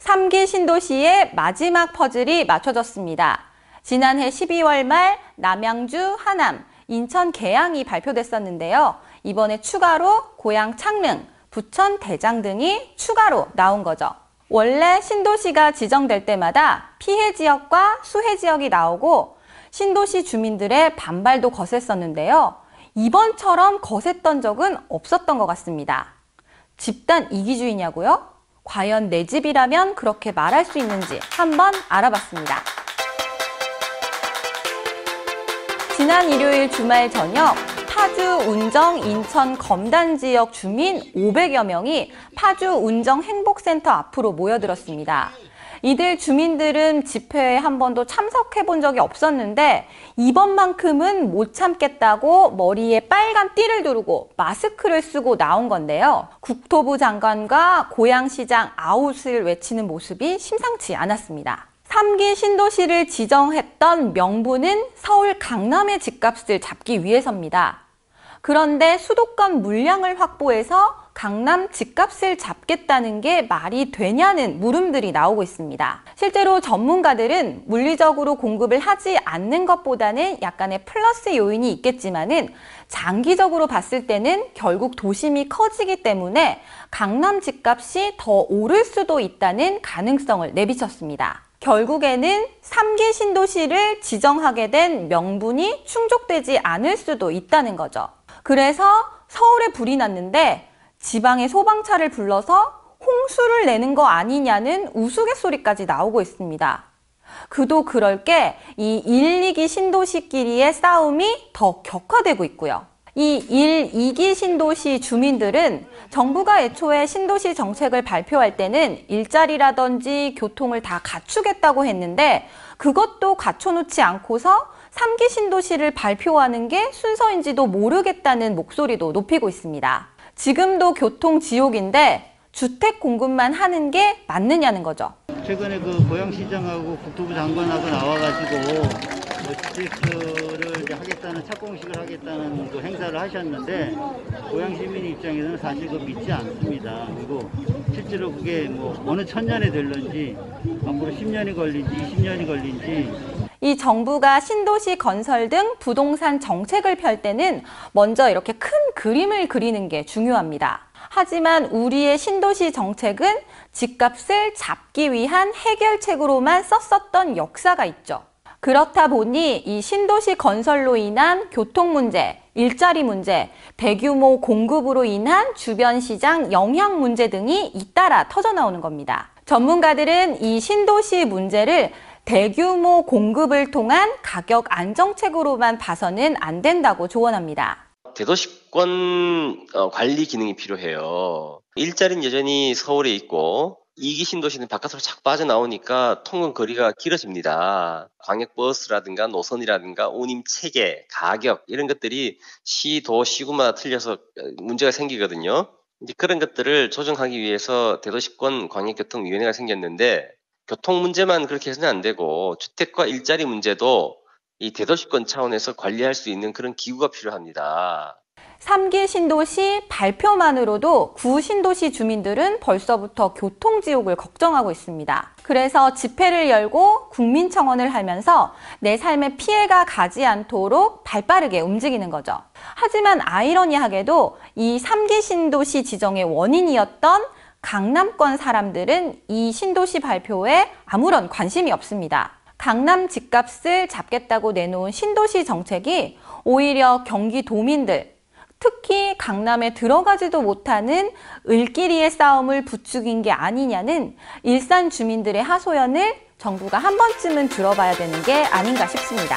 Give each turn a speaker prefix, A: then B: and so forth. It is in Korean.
A: 3기 신도시의 마지막 퍼즐이 맞춰졌습니다. 지난해 12월 말 남양주, 하남, 인천 계양이 발표됐었는데요. 이번에 추가로 고양 창릉, 부천 대장 등이 추가로 나온 거죠. 원래 신도시가 지정될 때마다 피해 지역과 수해 지역이 나오고 신도시 주민들의 반발도 거셌었는데요. 이번처럼 거셌던 적은 없었던 것 같습니다. 집단 이기주의냐고요? 과연 내 집이라면 그렇게 말할 수 있는지 한번 알아봤습니다. 지난 일요일 주말 저녁 파주, 운정, 인천, 검단 지역 주민 500여 명이 파주 운정 행복센터 앞으로 모여들었습니다. 이들 주민들은 집회에 한 번도 참석해 본 적이 없었는데 이번만큼은 못 참겠다고 머리에 빨간 띠를 두르고 마스크를 쓰고 나온 건데요. 국토부 장관과 고양시장 아웃을 외치는 모습이 심상치 않았습니다. 3기 신도시를 지정했던 명분은 서울 강남의 집값을 잡기 위해서입니다. 그런데 수도권 물량을 확보해서 강남 집값을 잡겠다는 게 말이 되냐는 물음들이 나오고 있습니다. 실제로 전문가들은 물리적으로 공급을 하지 않는 것보다는 약간의 플러스 요인이 있겠지만은 장기적으로 봤을 때는 결국 도심이 커지기 때문에 강남 집값이 더 오를 수도 있다는 가능성을 내비쳤습니다. 결국에는 3기 신도시를 지정하게 된 명분이 충족되지 않을 수도 있다는 거죠. 그래서 서울에 불이 났는데 지방의 소방차를 불러서 홍수를 내는 거 아니냐는 우스갯소리까지 나오고 있습니다. 그도 그럴 게 이 1, 2기 신도시끼리의 싸움이 더 격화되고 있고요. 이 1, 2기 신도시 주민들은 정부가 애초에 신도시 정책을 발표할 때는 일자리라든지 교통을 다 갖추겠다고 했는데 그것도 갖춰놓지 않고서 3기 신도시를 발표하는 게 순서인지도 모르겠다는 목소리도 높이고 있습니다. 지금도 교통 지옥인데 주택 공급만 하는 게 맞느냐는 거죠.
B: 최근에 그 고양시장하고 국토부 장관하고 나와가지고 주택을 이제 하겠다는 착공식을 하겠다는 그 행사를 하셨는데 고양 시민 입장에서는 사실 그 믿지 않습니다. 그리고 실제로 그게 뭐 어느 천년에 될런지 앞으로 10년이 걸린지 20년이 걸린지
A: 이 정부가 신도시 건설 등 부동산 정책을 펼 때는 먼저 이렇게 큰 그림을 그리는 게 중요합니다. 하지만 우리의 신도시 정책은 집값을 잡기 위한 해결책으로만 썼었던 역사가 있죠. 그렇다 보니 이 신도시 건설로 인한 교통 문제, 일자리 문제, 대규모 공급으로 인한 주변 시장 영향 문제 등이 잇따라 터져나오는 겁니다. 전문가들은 이 신도시 문제를 대규모 공급을 통한 가격 안정책으로만 봐서는 안 된다고 조언합니다.
C: 대도시권 관리 기능이 필요해요. 일자리는 여전히 서울에 있고 2기 신도시는 바깥으로 착 빠져나오니까 통근 거리가 길어집니다. 광역버스라든가 노선이라든가 운임 체계, 가격 이런 것들이 시도, 시구마다 틀려서 문제가 생기거든요. 이제 그런 것들을 조정하기 위해서 대도시권 광역교통위원회가 생겼는데 교통 문제만 그렇게 해서는 안 되고 주택과 일자리 문제도 이 대도시권 차원에서 관리할 수 있는 그런 기구가 필요합니다.
A: 3기 신도시 발표만으로도 구신도시 주민들은 벌써부터 교통지옥을 걱정하고 있습니다. 그래서 집회를 열고 국민청원을 하면서 내 삶에 피해가 가지 않도록 발빠르게 움직이는 거죠. 하지만 아이러니하게도 이 3기 신도시 지정의 원인이었던 강남권 사람들은 이 신도시 발표에 아무런 관심이 없습니다. 강남 집값을 잡겠다고 내놓은 신도시 정책이 오히려 경기도민들, 특히 강남에 들어가지도 못하는 을끼리의 싸움을 부추긴 게 아니냐는 일산 주민들의 하소연을 정부가 한 번쯤은 들어봐야 되는 게 아닌가 싶습니다.